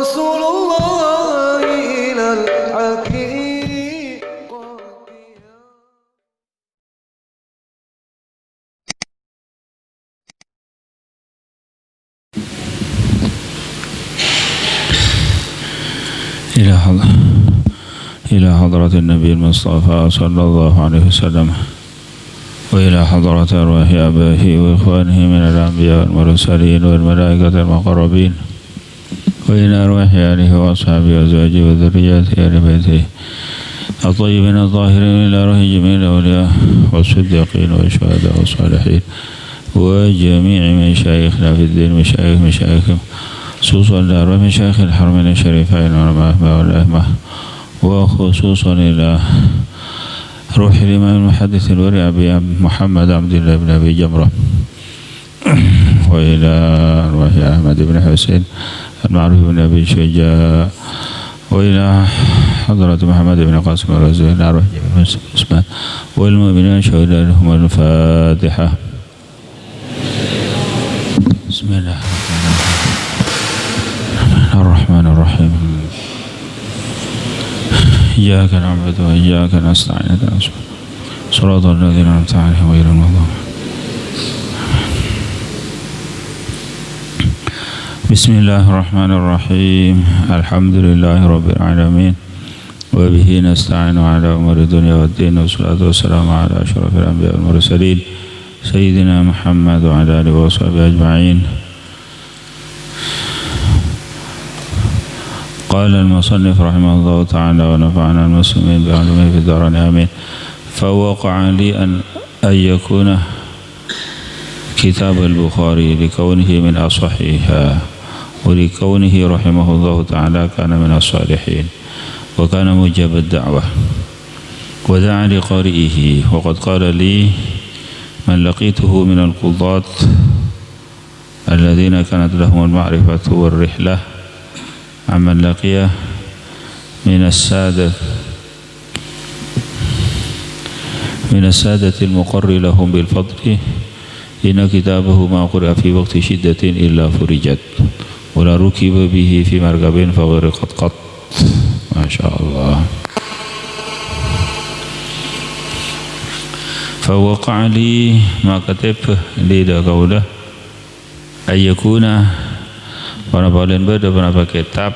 Rasulullah ilal haqiqati. إلى حضرة النبي المصطفى صلى الله عليه وسلم وإلى حضرة أرواح آبائه وإخوانه من الأنبياء والمرسلين والملائكة المقربين وإلى أرواح آله وأصحابه وأزواجه وذرياته وآل بيته الطيبين الطاهرين إلى أرواح جميع الأولياء والصديقين والشهداء والصالحين وجميع مشايخنا في الدين مشايخهم خصوصا لأرواح مشايخ الحرمين الشريفين والأئمة وخصوصا إلى روح الإمام المحدث الورع أبي محمد عبد الله بن أبي جمرة وإلى روح أحمد بن حسين المعروف بن أبي شجاع وإلى حضرة محمد بن قاسم الرزوي إلى روح جميع المسلمين والمؤمنين شهداء لهم الفاتحة. بسم الله الرحمن الرحيم. إياك نعبد وإياك نستعين صراط الذين أنعمت عليهم غير المغضوب. بسم الله الرحمن الرحيم. الحمد لله رب العالمين وبه نستعين على أمور الدنيا والدين والصلاة والسلام على أشرف الأنبياء والمرسلين سيدنا محمد وعلى آله وصحبه أجمعين. قال المصنف رحمه الله تعالى ونفعنا المسلمين بعلومه في الدارين آمين. فوقع لي أن يكون كتاب البخاري لكونه من أصحها ولكونه رحمه الله تعالى كان من الصالحين وكان مجاب الدعوة ودعا لقارئه. وقد قال لي من لقيته من القضاة الذين كانت لهم المعرفة والرحلة عمن لقيه من السادة المقر لهم بالفضل إن كتابه ما قرأ في وقت شدة إلا فرجت ولا ركب به في مركب فغرقت قط. ما شاء الله. فوقع لي ما كتب لي قوله أن يكون wana balen beda wana kitab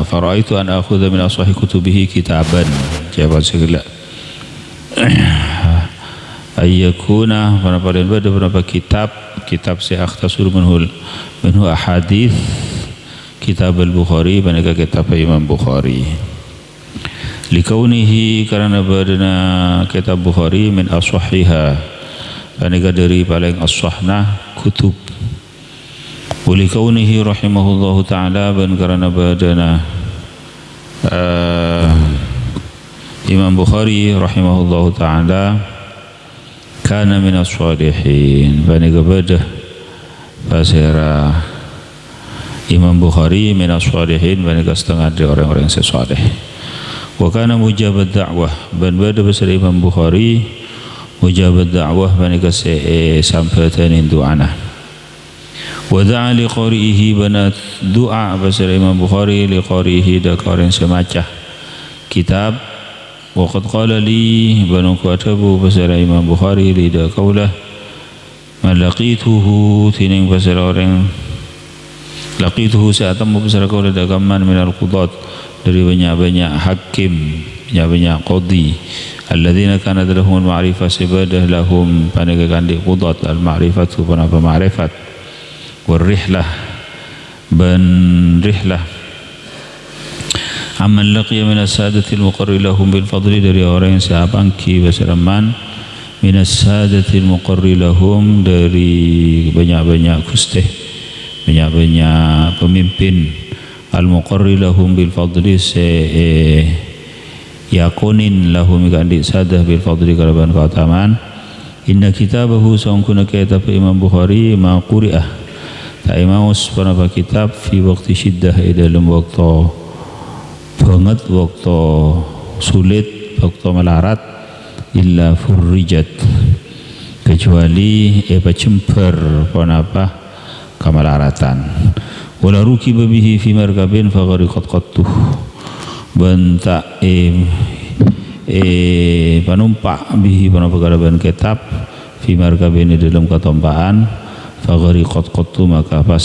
faraitu an akhudha min ashahi kutubihi kitaban jawab segala ayyakuna wana balen beda wana kitab si akhtasur minhu ahadith kitab al-Bukhari banaka kitab Imam Bukhari likaunihi karena badana kitab Bukhari min ashahiha aneka dari paling as-sahna kutub wali kaunihi rahimahullahu ta'ala dan karena badana Imam Bukhari rahimahullahu ta'ala kana minas salihin aneka badah pasera Imam Bukhari minas salihin aneka setengah dari orang-orang yang saleh wa kana mujabad da'wah dan badah pasera Imam Bukhari mujabat da'wah banika sampaian doana wa da'a li qari'ihi banat doa basar Imam Bukhari li qari'ihi da qarin semaca kitab wa qad qala li banu katabu basar Imam Bukhari li da qaulah malaqituhu tining basar orang laqituhu sa'atam basar qaulah da gamman minal qudat dari banyak-banyak hakim banyak-banyak qadi alladzina kanat lahum al-ma'rifah sibadah lahum panega kandi qudat al-ma'rifatu panapa ma'rifat war-rihlah ban rihlah amman laqiya min as-sadati al-muqarrir lahum bil fadli dari orang yang siapangki basaraman min as-sadati al-muqarrir lahum dari banyak-banyak kustih banyak-banyak pemimpin al-muqarrir lahum bil fadli yakunin lahum kandi sadah bil fadli kalaban keutamaan inna kitabahu sangkuna kitab Imam Bukhari ma quri'ah ta imaus panapa kitab fi waqti syiddah dalam waktu banget waktu sulit waktu melarat illa furrijat kecuali pacemper panapa kamalaratan. Wala rukiba bihi fi markabin faghariqat qattuh. Banta panumpak bihi panupagaraban kitab fi markabin dalam katompaan faghariqat qattuh, maka pas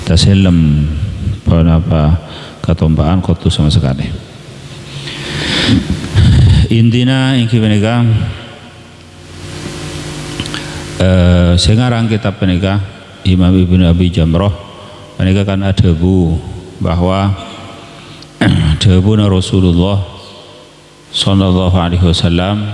taselam panapa katompaan qattuh sama sekali. Intina ingki penega sengarang kitab penega Imam Ibnu Abi Jamrah penega kan ada bahwa dawuhna Rasulullah sallallahu alaihi wasallam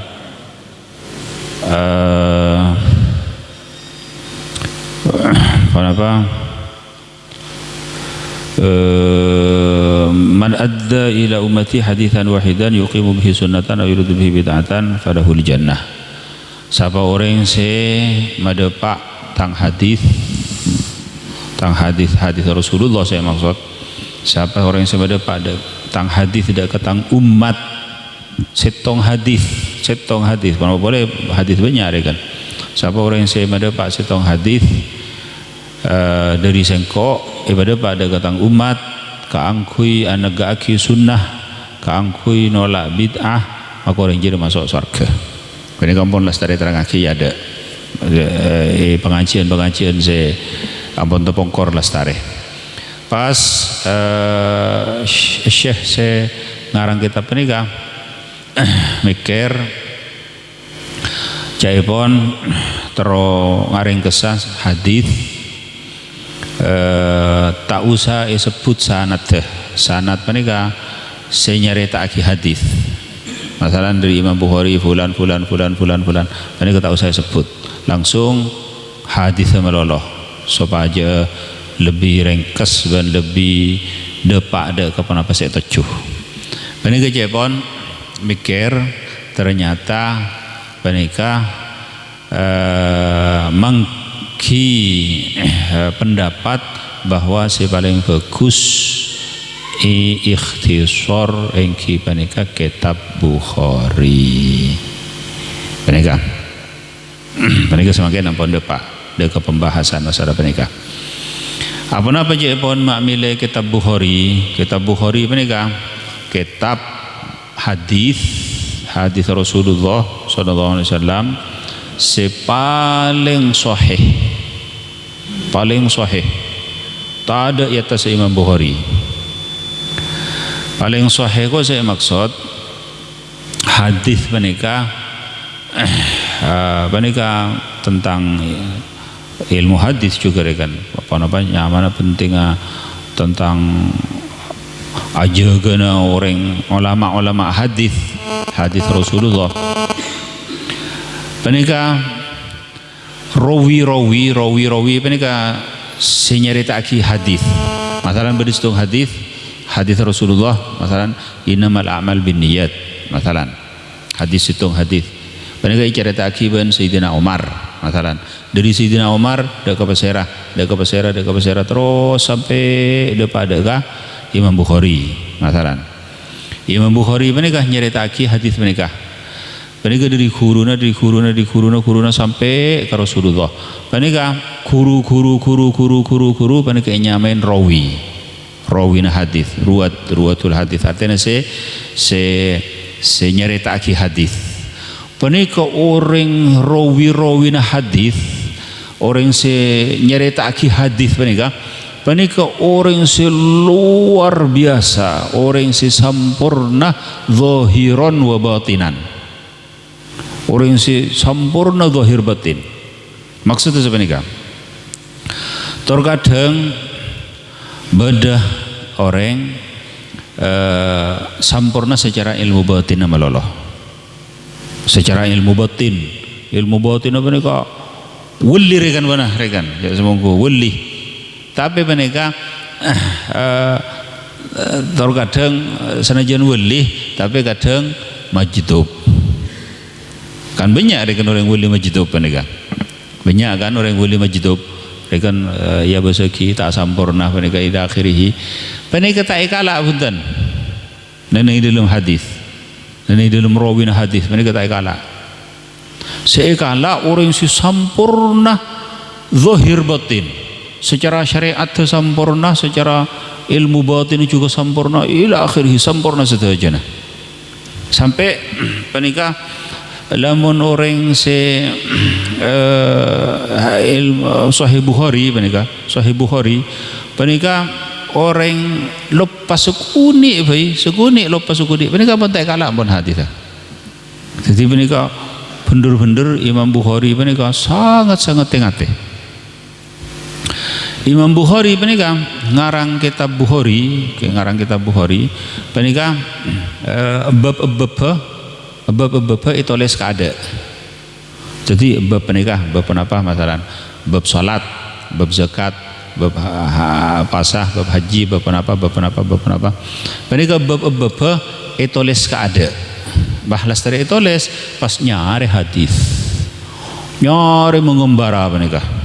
man adda ila ummati hadithan wahidan yuqimu bihi sunnatan aw yuridu bihi bid'atan falahul jannah. Siapa orang se madepak tang hadis Rasulullah, saya maksud siapa orang yang se madepak tang hadis tidak ketang umat setong hadis mana boleh hadis banyak kan. Siapa orang yang se madepak setong hadis dari sengkok ibadah pada katang umat kaangkui anagaaki sunnah kaangkui nolak bid'ah, maka orang jadi masuk surga. Ini kampun lestari terangaki ada pengajian saya ampun tepongkor lestari pas syekh saya ngarang kitab penikah mikir jaipon tero ngaring kesah hadis tak usah sebut sanad penikah saya nyeritakan hadis masalah dari Imam Bukhari fulan penikah tak usah sebut, langsung hadis meloloh supaya lebih ringkas dan lebih depak ada kepada apa saya tejuh. Penikah jepon mikir ternyata penikah pendapat bahwa si paling bagus ikhtisar engki panika kitab Bukhari panika semakin ampun depak deka pembahasan masalah panika apa je pun mak milih kitab Bukhari panika kitab hadis Rasulullah sallallahu alaihi wasallam paling sahih tak ada di atas Imam Bukhari. Paling sahih ko saya maksud hadis panika tentang ilmu hadis juga kan mana penting tentang ajagana orang ulama hadis Rasulullah panika rawi panika senyerita hadis masalah berdistung hadis Rasulullah masalah innamal a'mal binniyat masalah hadis panika cerita akiban Sayyidina Umar masalah dari Sayyidina Umar dak ke pesera terus sampai depada ka Imam Bukhari masalah Imam Bukhari panika nyerita hadis panika dari kuruna sampai ke Rasulullah. Panika kuru panika nyamain rawi na hadis, ruwatul hadis. Artinya se nyerita hadis. Panika orang rawi na hadis, orang se nyerita hadis panika orang se luar biasa, orang se sampurna zahiran wa batinan. Orang si sempurna zahir batin. Maksudnya sebenarnya terkadang bedah orang sempurna secara ilmu batin nama loloh. Secara ilmu batin apa nih kak? Wali rekan ya semoga wali. Tapi mereka terkadang senajan wali, tapi kadang majdub. Kan banyak rekan orang wali majdub panika. Banyak kan orang wali majdub rekan ya besaki tak sampurna panika ila akhirih. Panika tak ikala punten. Nang dalam hadis. Nang dalam rawi hadis panika tak ikala. Seikala orang si sampurna zahir batin. Secara syariat sempurna, secara ilmu batin juga sempurna, ila akhirih sempurna seterusnya. Sampai penikah lamun orang se ilmu Sahih Bukhari penikah orang lepas sekuni lepas sekuni penikah pun tak kalah pun hadis. Jadi penikah bener-bener Imam Bukhari penikah sangat-sangat tengate. Imam Bukhari penikah ngarang kitab Bukhari penikah bab itu les kada. Jadi bab penikah bab apa masalah bab salat, bab zakat, bab pasah, bab haji, bab apa penikah bab itu les kada. Bahlas dari itu les pas nyari hadis mengembara penikah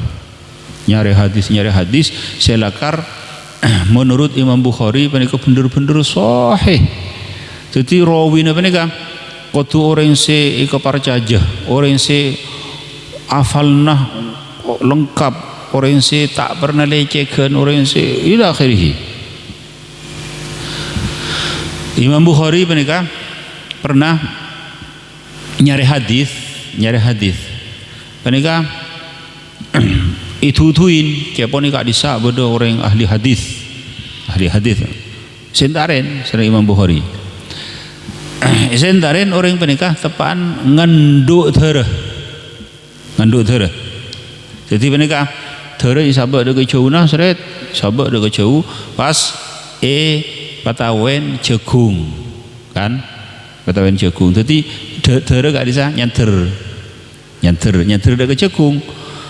nyari hadis selakar menurut Imam Bukhari penikah bener-bener sahih. Jadi rawina penikah kudu orang se ika parcaja, orang se afalna lengkap, orang se tak pernah lecehkan, orang se ila akhirih. Imam Bukhari penikah pernah nyari hadis penikah itu-ituin kiapun ni kak disa bodo orang ahli hadis sentaren Imam Bukhari sentaren orang penikah tepaan nganduk thera jadi penikah thera sabak de kecuna seret sabak de kecau pas patawen cekung kan patawen cekung jadi thera kak disa nyanter de kecekung.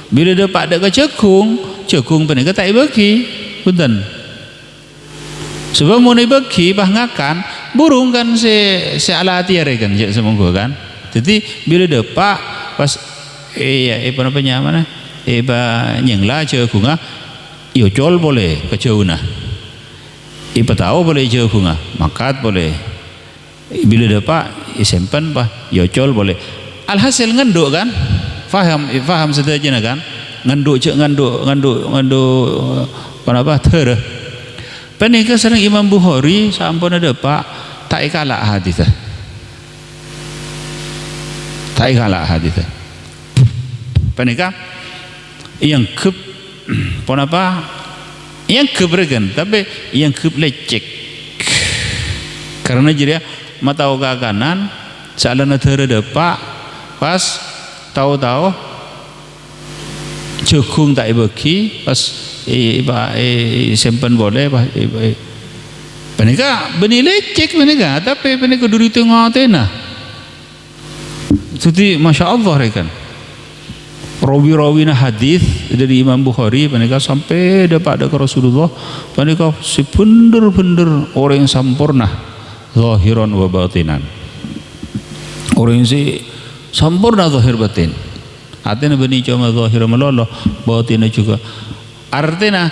Bila dapat ada cekung penikah tak bagi punten. Sebab mau bagi bah ngakan burung kan se ala tiare kan je semonggo kan. Jadi bila dapat pas apa mana nyengla cekunga yo col boleh kecauna. Tahu boleh cekunga makat boleh. Bila dapat simpan bah yo col boleh. Alhasil ngenduk kan. Faham saja kan nganduk apa ter penikah sering Imam Bukhari sampun ada pak tak kalah hadis penikah yang kep pon apa yang kebergen tapi yang kep lecek karena jadi mata oga kanan salana ter ada pak pas tahu cekung tak bagi pas simpan boleh penikah benilai cek penikah tapi penikah duri tengah tena jadi masya Allah rekan rawi-rawina hadis dari Imam Bukhari penikah sampai dapat ke Rasulullah penikah si bener-bener orang yang sempurna zahiran wa batinan orang si sempurna zahir batin artinya bani cuma zahir meloloh batinnya juga artinya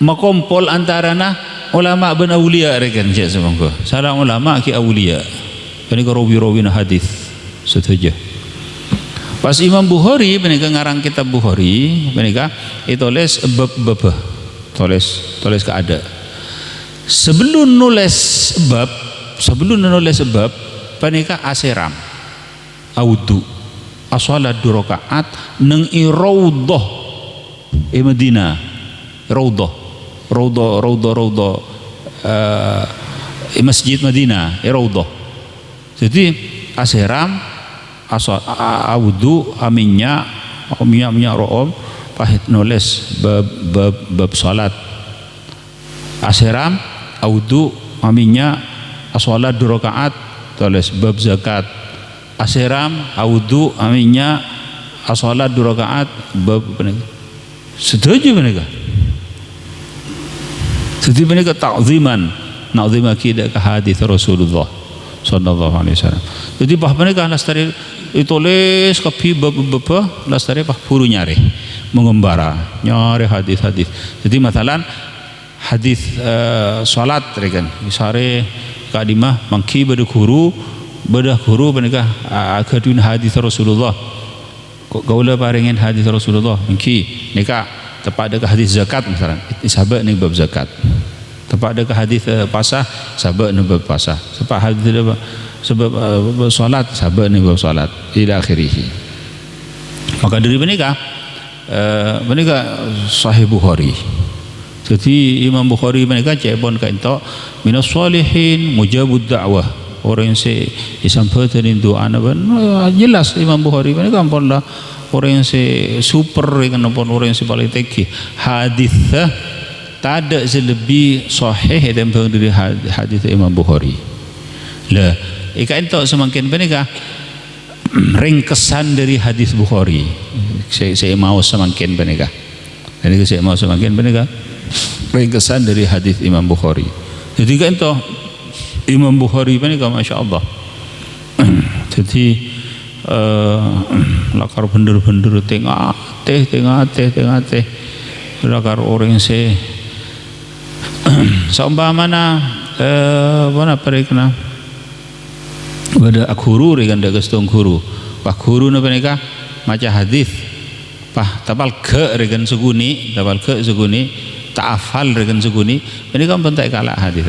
makompol antarana ulama ben awliya rekan cik semangko salah ulama ki awliya ini rawi-rawina hadis setuju pas Imam Bukhari menika ngarang kitab Bukhari menika itu les bab tulis keada sebelum nulis bab menika asiram audu asalat 2 rakaat nang iraudhah Madinah raudhah masjid Madinah raudhah jadi asiram audu aminya room pahit nulis bab salat asiram audu aminya asalat 2 rakaat tulis bab zakat asiram audu aminya asalat 2 rakaat bab setuju mereka ta'ziman na'zima kida ke hadis Rasulullah sallallahu alaihi wasallam jadi bah mereka lastari ditulis kopi bab lastari bah puru nyari mengembara nyari hadis jadi masalah hadis salat rekan misare kadimah mangki bedah guru menikah akadun hadis Rasulullah Kaula paringin hadis Rasulullah mengki nika tepat dekat hadis zakat misalnya sahabat ni bab zakat, tepat dekat hadis pasah sahabat ni bab pasah, sebab hadis sebab solat sahabat ni bab solat ila akhirih. Maka dari menikah Sahih Bukhari. Jadi Imam Bukhari menikah cebon ka ento minas salihin mujabud da'wah, orang yang disampaikan doa jelas Imam Bukhari menikah ampun lah orang yang super kan ampun orang yang paling tinggi hadis tak ada lebih sahih daripada dari hadis Imam Bukhari lah. Ika ento semakin menikah ringkesan dari hadis Bukhari saya mau semakin menikah, jadi saya mau semakin menikah ringkesan dari hadis Imam Bukhari. Jadi kan itu Imam Bukhari ini kan Masya Allah. Jadi lakar bener-bener tengah teh lakar orang se seumpamana mana perikna pada akhuru rekan dah gestung guru pak guru napa nikah maca hadis pah tapal ke rekan seguni tak hafal rekan seguni ini kan pentai kalah hadis.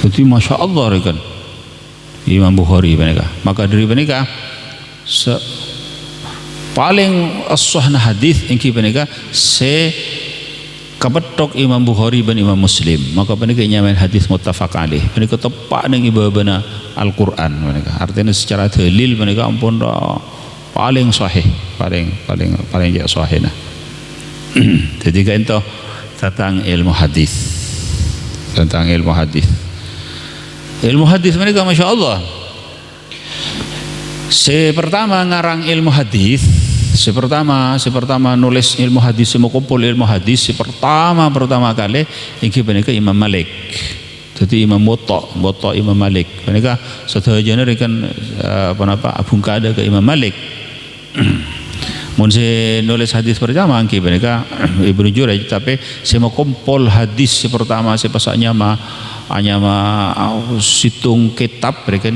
Jadi Masya Allah rekan Imam Bukhari menikah. Maka dari menikah paling as-sahna hadis ingki menikah se kapetok Imam Bukhari dan Imam Muslim. Maka menikah nyaman hadis muttafaq alaih. Menikah tepat dengan ibadah Al-Quran menikah. Artinya secara dalil menikah ampun paling sahih, paling sahih nah. Jadi kan itu tentang ilmu hadis, ilmu hadis mereka Masya Allah. Pertama ngarang ilmu hadis, pertama nulis ilmu hadis, kumpul ilmu hadis, pertama kali ini mereka Imam Malik. Jadi Imam Muwatta Imam Malik. Mereka seterusnya kan Abu Qadah ke Imam Malik. Mun saya nulis hadis pertama angki mereka Ibnu Jurayj, tapi saya mau kumpul hadis pertama saya pasaknya hanya situng kitab mereka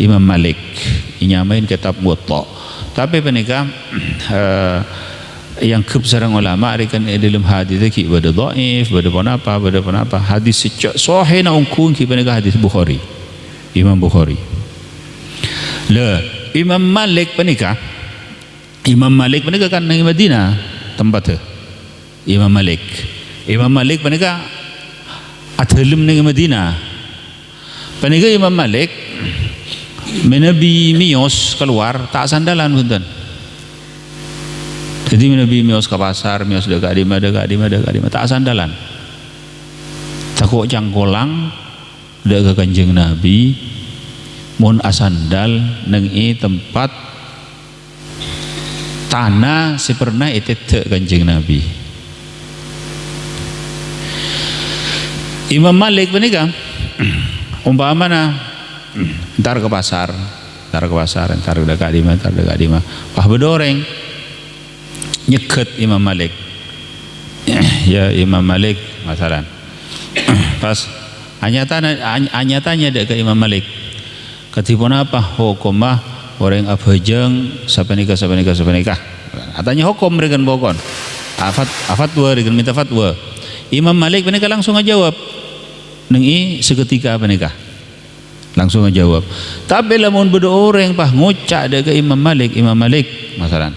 Imam Malik nyamain kitab Muwatta. Tapi mereka yang kebesaran ulama mereka dalam hadis ki bada dhaif bada apa hadis sahih na ungkun ki mereka hadis Bukhari Imam Bukhari. Le Imam Malik mereka kan di Madinah tempatnya Imam Malik mereka adalem di Madinah. Mereka Imam Malik menabi mios keluar tak sandalan punten. Jadi menabi mios ke pasar, mios dekat di mana tak sandalan. Takut cangkolang dekat Kanjeng Nabi mun asandal nang tempat tanah sepernah itu Kanjeng Nabi. Imam Malik menikah umpamana entar ke pasar entar dekat di mana pah bedoreng nyeket Imam Malik ya Imam Malik masalah pas hanya tanya dekat Imam Malik ketipun apa hukumah orang abajeng siapa nikah katanya hukum mereka bokon fatwa mereka minta fatwa. Imam Malik mereka langsung jawab nengi seketika apa nikah langsung jawab. Tapi lamun beda orang pah ngocak ada ke Imam Malik masalah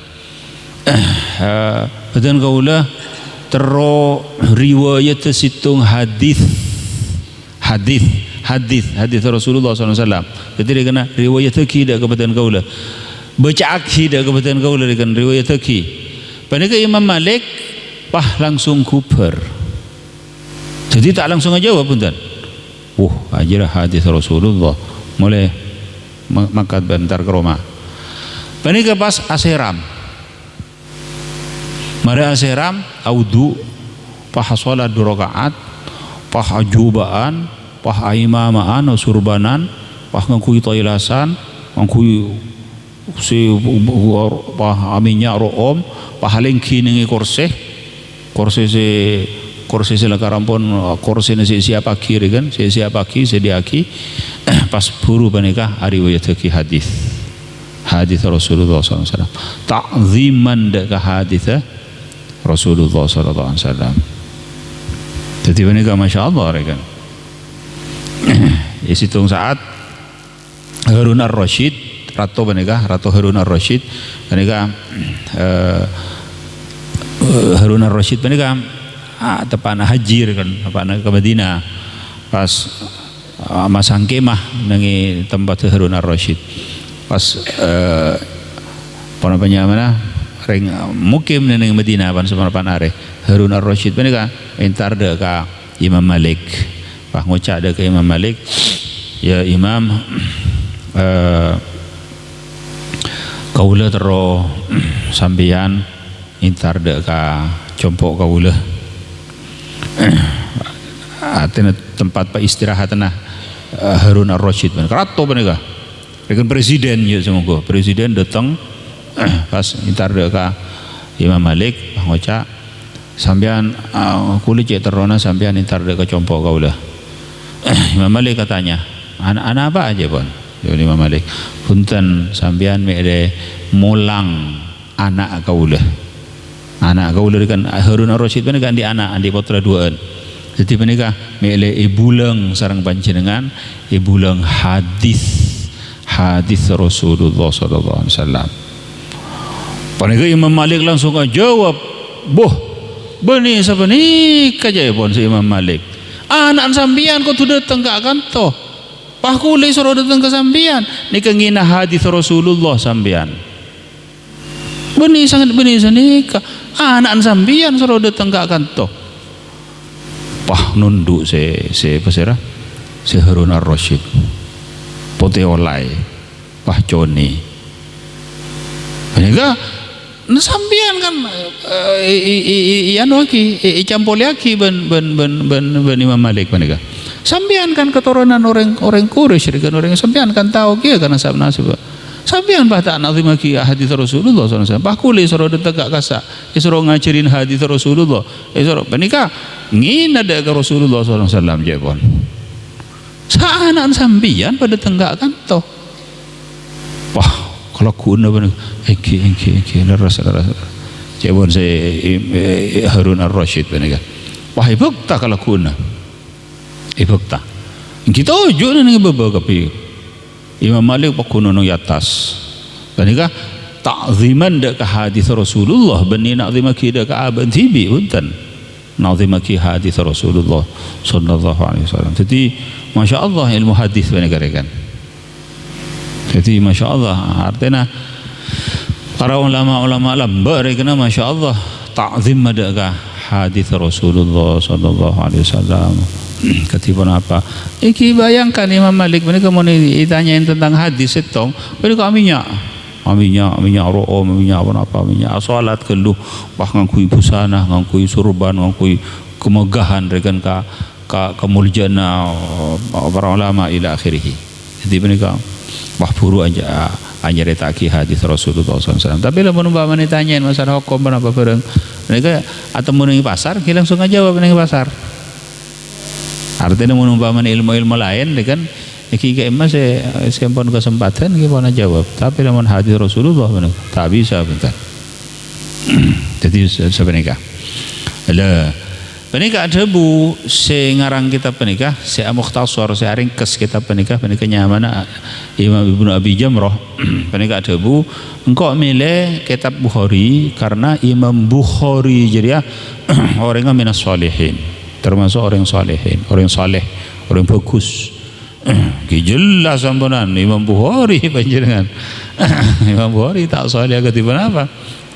betul kaulah tero riwayat situng hadis Rasulullah SAW. Jadi dia kena riwayat akidah kebetulan kaulah baca akidah kebetulan kaulah dengan riwayat akidah. Pada Imam Malik pah langsung kuper. Jadi tak langsung jawab punten. Ajarah hadis Rasulullah mulai makat bentar ke rumah. Pada pas aseram. Mari aseram audu pah salat 2 rakaat pah ajubaan pah imamaan surbanan pah ngakui toilasan ngakui si pah aminya room pah lengki nengi kursi si lakarampon kursi nasi siapa kiri kan siapa ki sediaki pas buru panikah riwayat hadis hadis Rasulullah SAW, ta'ziman dak ka hadis Rasulullah SAW. Jadi menika masyaallah rekan. Isitung saat Harun ar-Rasyid, Ratu Harun ar-Rasyid menika Harun ar-Rasyid menika tepana haji kan, tepana ke Madinah pas masang kemah nangi tempat Harun ar-Rasyid pas mana ring mukim nang Madinah pan semana are Harun ar-Rasyid menika entar de ka Imam Malik, pas ngucap de ke Imam Malik, ya Imam, kaula tero sampeyan entar de ka compok kaula atena tempat pa istirahat nah Harun ar-Rasyid kerato menika dengan presiden ya semoga presiden datang pas entar de ka Imam Malik ngoca sampean kuli cek terona sampean entar de ka compok kaula. Imam Malik katanya anak apa aja pun ya Imam Malik punten sampean mede mulang anak kaula kan Harun ar-Rasyid menika di anak andi putra duaan. Jadi menika mele ibulang sareng panjenengan ibulang hadis Rasulullah sallallahu alaihi wasallam. Panika Imam Malik langsung jawab, "Boh, benih sabenik aja pun si Imam Malik. Anak sampean kok tuh datang ke kanto. Pah kule suruh datang ke sampean. Nika ngina hadis Rasulullah sampean. Benih sangat benih sanika. Anak sampean suruh datang ke kanto." Pah nunduk si Harun ar-Rasyid pote olai pah Joni menika sampean kan ianu aki campoli aki ben Imam Malik menika sampean kan keturunan orang Quraisy kan orang sampean kan tahu kia karena sabna sampean bah tak nazim aki hadis Rasulullah SAW bah kuli suruh tegak kasa suruh ngajarin hadis Rasulullah suruh menika ngina ada ke Rasulullah SAW jepon saanan sambian pada tenggak kan toh wah kalau kuna benar engki leras jepon saya Harun ar-Rasyid benar wah ibuk tak kalau kuna ibuk tak kita ujuk nih beberapa kapi Imam Malik pakuna nong atas benar ta'ziman dak ke hadis Rasulullah benih nakzimaki dak ke abad tibi untan nazimaki hadis Rasulullah sallallahu alaihi wasallam. Jadi masya-Allah ilmu hadis benegarekan. Jadi masya-Allah artinya para ulama lambar kena masya-Allah ta'zim madaka hadis Rasulullah sallallahu alaihi wasallam. Ketiban apa? Iki bayangkan Imam Malik mereka mau ditanyain tentang hadis itu, mereka minyak ro'o, minyak apa minyak salat keluh bahkan ngangkui busana, ngangkui surban, ngangkui kemegahan rekan kemuliaan para ulama ila akhirih. Jadi mereka buru aja retaki hadis Rasulullah SAW. Tapi lamun umpama ditanyain masalah hukum apa bareng mereka atau menungi pasar, kita langsung aja jawab menungi pasar. Artinya umpama ilmu lain kan iki emas sempon kesempatan gimana jawab, tapi lamun hadis Rasulullah tak bisa bentar. Jadi sebenarnya ada penikah debu sengarang kita penikah saya mukhtasar saya ringkes kita penikah mana Imam Ibnu Abi Jamrah penikah debu engkau milih kitab Bukhari karena Imam Bukhari jadi orangnya minas salihin termasuk orang salihin orang saleh orang bagus jelas sampunan Imam Bukhari panjenengan Imam Bukhari tak saleh ketiban apa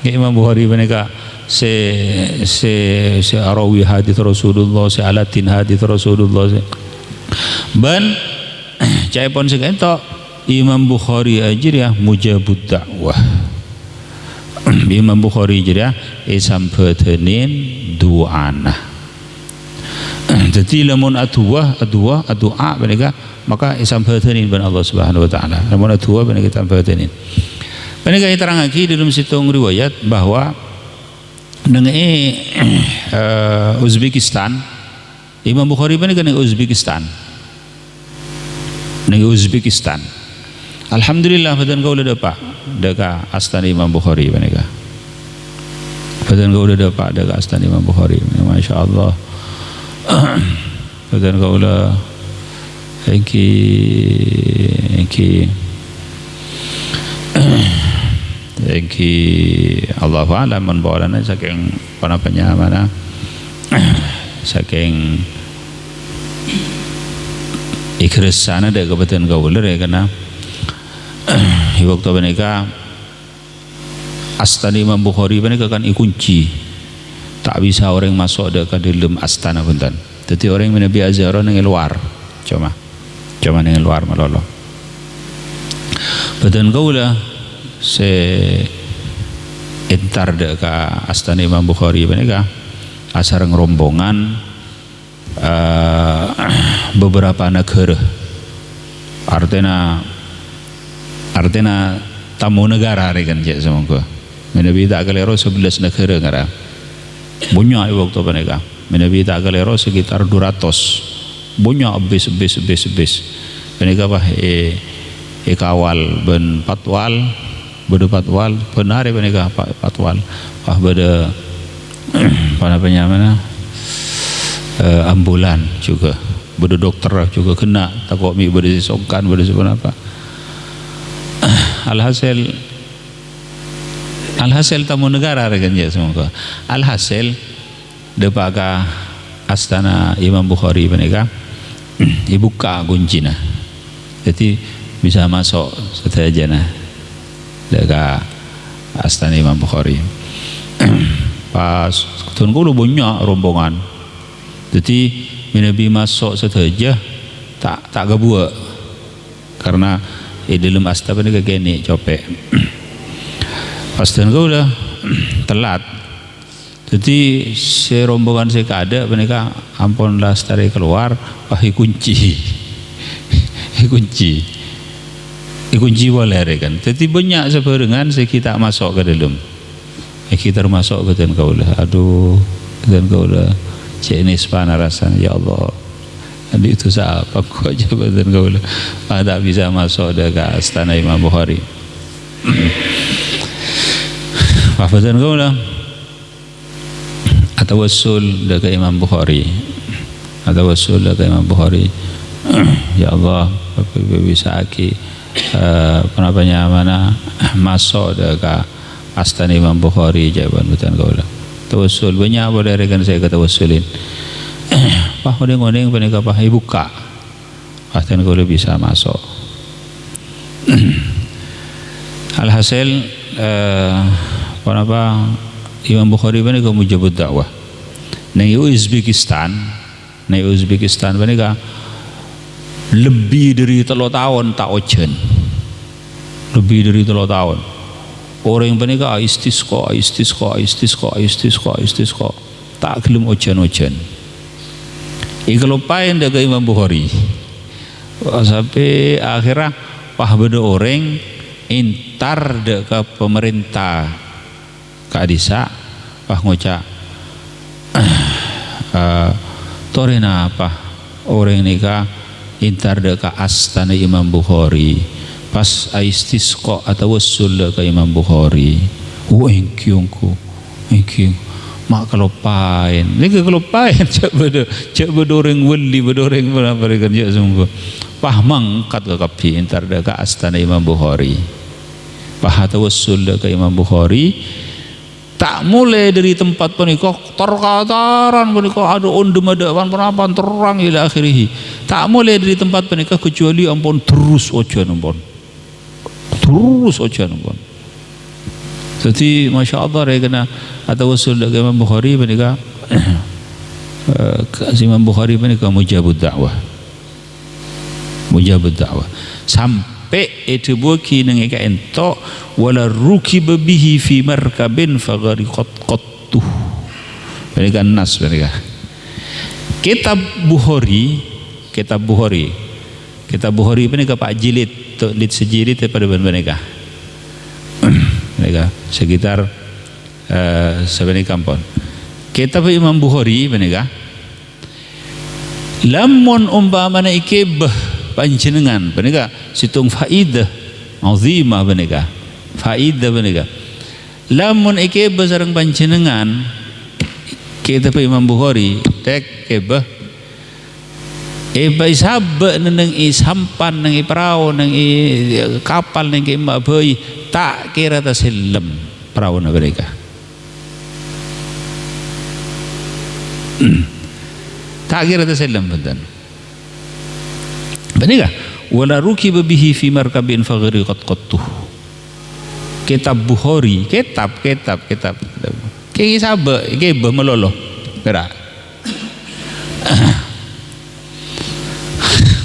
Imam Bukhari menika se arawi hadis Rasulullah se alatin hadis Rasulullah ban cai pon sekento Imam Bukhari aja ya mujabud dakwah Imam Bukhari aja ya sampeuteun du'ana jadi lamun adua mereka maka sampeuteun ban Allah Subhanahu wa taala lamun adua mereka sampeuteun mereka terangake dalam situng riwayat bahwa dengan Uzbekistan Imam Bukhari ini kan Uzbekistan Alhamdulillah badan kau ada pak dekat Astana Imam Bukhari benika. Betul kau udah dapat dekat Astana Imam Bukhari. Masya Allah. Betul kau udah Engki Allahu a'lam man bawalana saking panapanya mana saking ikhlasana ada kebetulan gauler ya karena waktu mereka Astana Imam Bukhari mereka kan ikunci tak bisa orang masuk dekat dalam astana punten. Jadi orang yang menabi azaran yang luar cuma yang luar malolo. Betul gaulah se entar dekat Astana Imam Bukhari mereka asar rombongan beberapa negara artinya tamu negara rekan cek semua menabi tak kelero 11 negara ngara banyak waktu mereka menabi tak kelero sekitar 200 banyak bis mereka bah kawal ben patwal benar ya mereka patwal beda apa namanya ambulan juga beda dokter juga kena takut mi beda sisongkan beda apa alhasil tamu negara rekan ya semua alhasil depaga Astana Imam Bukhari mereka dibuka kuncinya jadi bisa masuk saja nah dekat Astana Imam Bukhari pas tunggu lu banyak rombongan jadi Nabi masuk saja tak kebuat karena dalam astana ni kegeni copek pas tunggu udah telat jadi si rombongan saya kada mereka ampun lah setari keluar kunci boleh kan jadi banyak sebarengan kita masuk ke dalam kita masuk ke dalam kaulah aduh dan kaulah cik ini sepana rasanya ya Allah adik itu siapa kok jabatan kaulah tak bisa masuk dekat Astana Imam Bukhari wafatan kaulah atau wasul dekat Imam Bukhari ya Allah bisa aki penapanya mana masuk dekat Astana Imam Bukhari jawaban betul kaulah tawassul banyak boleh rekan saya kata tawassulin pah odeng-odeng peneka pah buka pasten kaulah bisa masuk alhasil apa Imam Bukhari peneka mujabud dakwah nang Uzbekistan peneka lebih dari 3 tahun tak ojen orang yang peneka istisqa tak gelem ojen ikelupain dekat Imam Bukhari sampai akhirnya pah beda orang intar dekat pemerintah kadisa pah ngocak torena apa orang nikah intar dekat Astana Imam Bukhari pas istisqa atau wassul ke Imam Bukhari engkiungku mak kelupain cak beda orang wali beda orang berapa kerja sungguh pah mangkat ke kapi intar dekat Astana Imam Bukhari pah atau wassul ke Imam Bukhari tak mulai dari tempat penikah terkataran penikah ada ondem ada apa terang ila akhirih tak mulai dari tempat penikah kecuali ampun terus ojan jadi Masya Allah ya kena atau usul ke Imam Bukhari menikah Imam Bukhari menikah mujabud dakwah sampai itu buki nengika ento wala rukiba bihi fi markabin faghariqat qattuh menikah nas menikah kitab Bukhari menikah Pak Jilid lid sejilid daripada mereka sekitar sebenarnya kampung kitab Imam Bukhari mereka lamun umpamana ikebah panjenengan mereka situng faidah azimah mereka Faidah benika. Lamun ikeba sareng panjenengan kita Imam Bukhari tek keba sabe neng sampan neng perahu neng kapal neng mbak bayi tak kira tasilem perahu mereka. Tak kira tasilem betul. Benika wala rukiba bihi fi markabin faghriqat qattuh. Kitab Bukhari, kitab. Kaya sabe, kaya melolo, gerak.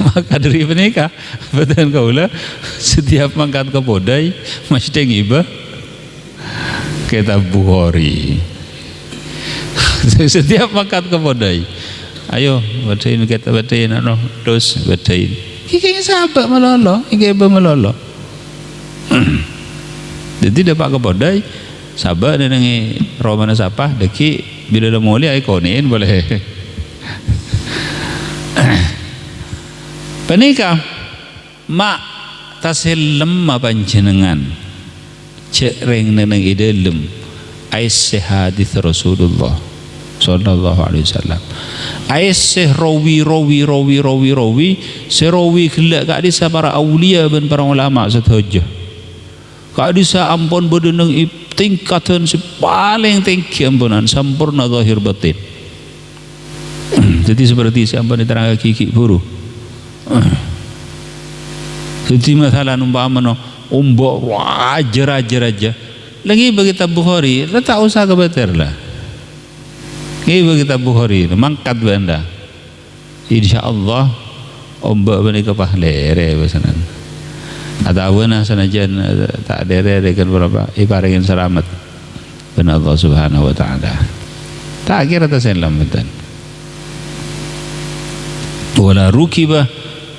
Maka dari menikah, betul kaulah setiap mangkat ke podai mesti ngiba kitab Bukhari. Setiap mangkat ke podai, ayo bacain kita bacain, terus bacain. Kaya sabe melolo, kaya melolo. Jadi dapat ke podai sabar nengi romana sapah deki bila dah mulia ikonin boleh. Penikah mak tasilem panjenengan cereng neneng idelem ais hadis Rasulullah sallallahu alaihi wasallam ais rawi serawi gelak ka hadis para aulia dan para ulama setuju. Kadisa ampun bedeneng tingkatan si paling tinggi ampunan sempurna zahir batin. Jadi seperti si ampun diterangkan kiki buru. Jadi masalah umpama umbok raja. Lagi bagi kitab Bukhari, tak usah kebeter lah. Lagi bagi kitab Bukhari, mangkat benda. Insya Allah umbok bani kepahlere besanan. Ada awana sanajan tak dere-derekan berapa iparingin selamat ben Allah Subhanahu wa taala. Tak kira taselam betul. Wala rukiba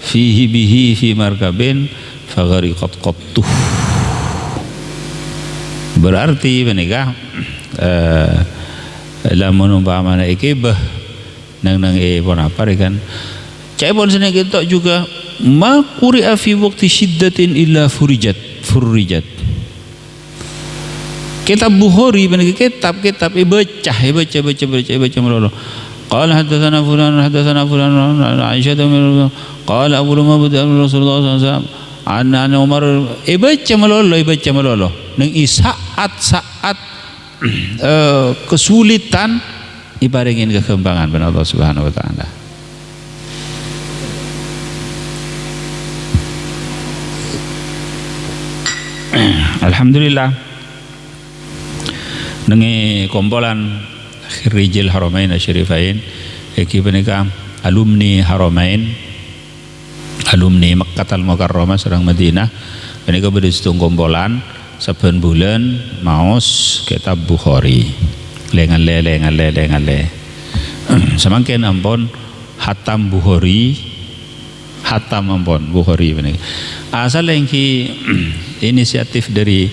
fihi bihi fi markabin faghariqat qattuh. Berarti menikah lamun umpamana ikibah nang pon apa kan. Cai pon sini kita juga ma quri'a fi waqti syiddatin illa furijat. Kitab Bukhari benih kitab baca melulu. Qala hadatsana fulan Aisyah qala Abu Lumabud Rasulullah sallallahu alaihi wasallam anna Umar baca melulu ning saat kesulitan ibaringin kekembangan ben Allah Subhanahu wa taala. Alhamdulillah nengi kumpulan Rijal Haramain Asyrifain iki punika alumni Haramain alumni Makkah Al-Mukarramah sareng Madinah punika badhe setunggal kumpulan saben bulan maos kitab Bukhari lengan-le samangken ampun hatam Bukhari punika asal lengki inisiatif dari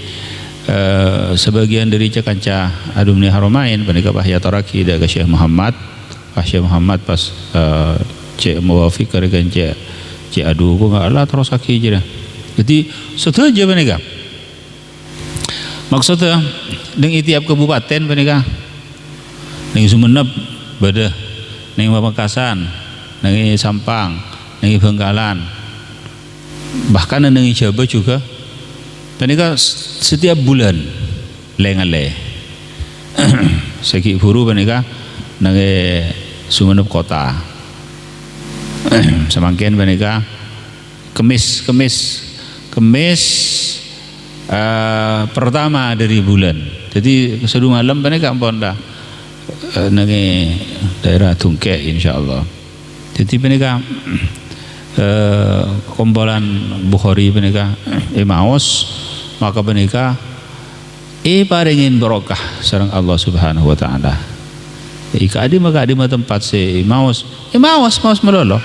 sebagian dari cakanca alumni Haramain punika Pak Yataraki dan Syekh Muhammad pas Cik Muwafiq dengan Cik Adu ku enggak lah terus kaki je dah. Jadi setuju punika maksudnya dengan tiap kabupaten punika ning Sumenep bade ning Pamekasan ning Sampang ning Bengkalan bahkan ning Jawa juga punika setiap bulan lengan-le segi buru punika nang Sumenep kota semangkin punika kemis pertama dari bulan. Jadi sedu malam punika ampun dah nang daerah Tungkek insyaallah. Jadi punika kumpulan Bukhari punika maos maka punika paringin barokah sareng Allah Subhanahu wa taala. Ika adi tempat si maos melolo.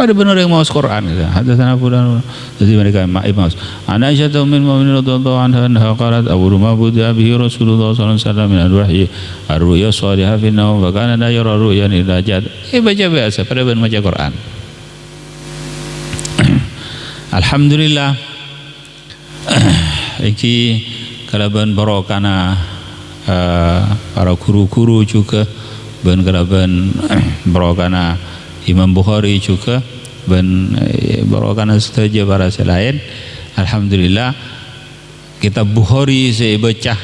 Ada benar yang maos Quran gitu. Hadatsana fulan. Jadi mereka maos. Ana Aisyah min mu'minin radhiyallahu anha qalat Abu Lumabud bihi Rasulullah sallallahu alaihi wasallam min al-wahyi ar-ru'ya salihah fi an-nawm wa kana la yara ru'yan illa jad. Baca biasa pada baca Quran. Alhamdulillah iki kalaban barokana para guru-guru juga ben kalaban barokana Imam Bukhari juga ben barokana saja para selain. Alhamdulillah kitab Bukhari saya baca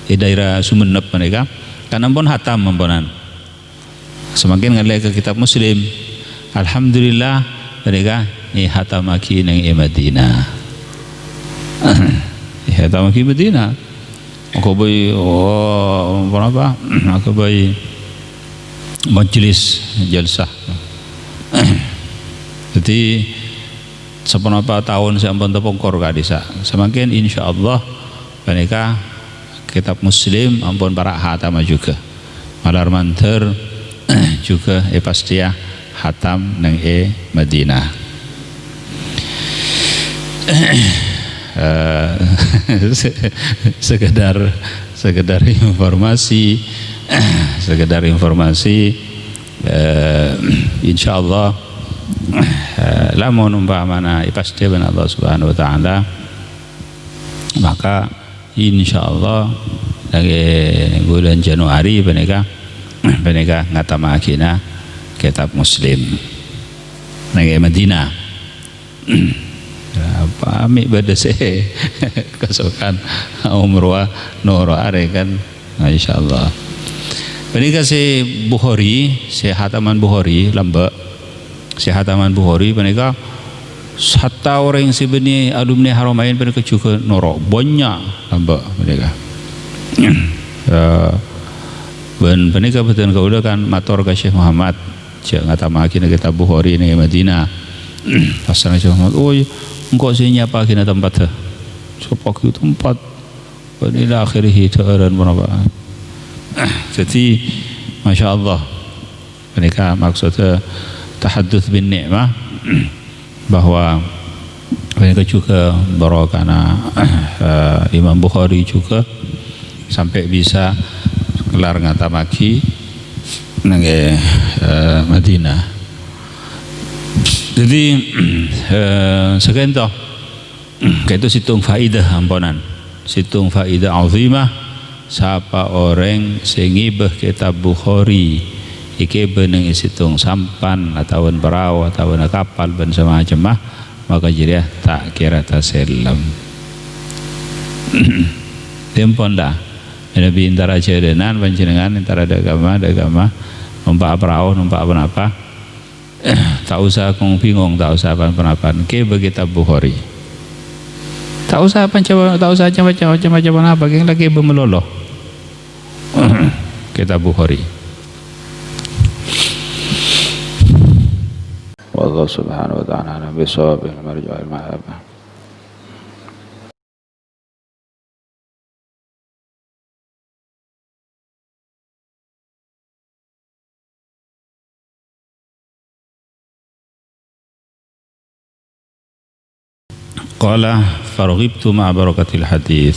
di daerah Sumeneb mereka karena pun hatam memponan semakin ngalih ke kitab Muslim. Alhamdulillah mereka hatam lagi nang Madinah. Hatam lagi Madinah. Aku bayi apa? Aku bayi majlis jalsah. Jadi sepenapa tahun saya ampun tepungkor kadisa. Semakin insyaallah mereka kitab Muslim ampun para hatam juga. Malar manter juga pasti ya hatam nang Madinah. sekedar informasi insyaallah lamun umpamana pasti ben Allah Subhanahu wa taala maka insyaallah lagi bulan Januari mereka ngatamakina kitab Muslim nang Madinah. Apa ambil berdasar kesukaan umrah noro are kan insyaallah. Mereka si Bukhari, si hataman Bukhari lambak, si hataman Bukhari mereka hatta orang sebenarnya alumni Haramain mereka juga noro banyak lambak mereka. Ben mereka betul kau kan mator ke Syekh Muhammad, jangan tamaki kita Bukhari ni Madinah. Pasal Syekh Muhammad, oh engkau sini apa kena tempat sepak itu tempat pada akhirnya teran berapa. Jadi Masya Allah mereka maksudnya tahadduts bin ni'mah bahwa mereka juga barokana Imam Bukhari juga sampai bisa kelar ngatamaki nang Madinah. Jadi sekian toh itu situng faidah amponan, situng faidah azimah. Siapa orang sengibah kitab Bukhari iki beneng situng sampan atau perahu atau kapal ben semacam maka jadi tak kira taselam. Tempon dah Nabi intara cedenan panjenengan intara dagama numpak perahu numpak apa tak usah kong bingung tak usah apa-apa ke begitu Bukhari tak usah macam apa yang lagi bermeloloh kitab Bukhari. Wallahu subhanahu wa ta'ala bisawab al-marja' al-ma'aba. Qala farghibtu ma'a barakatil hadith.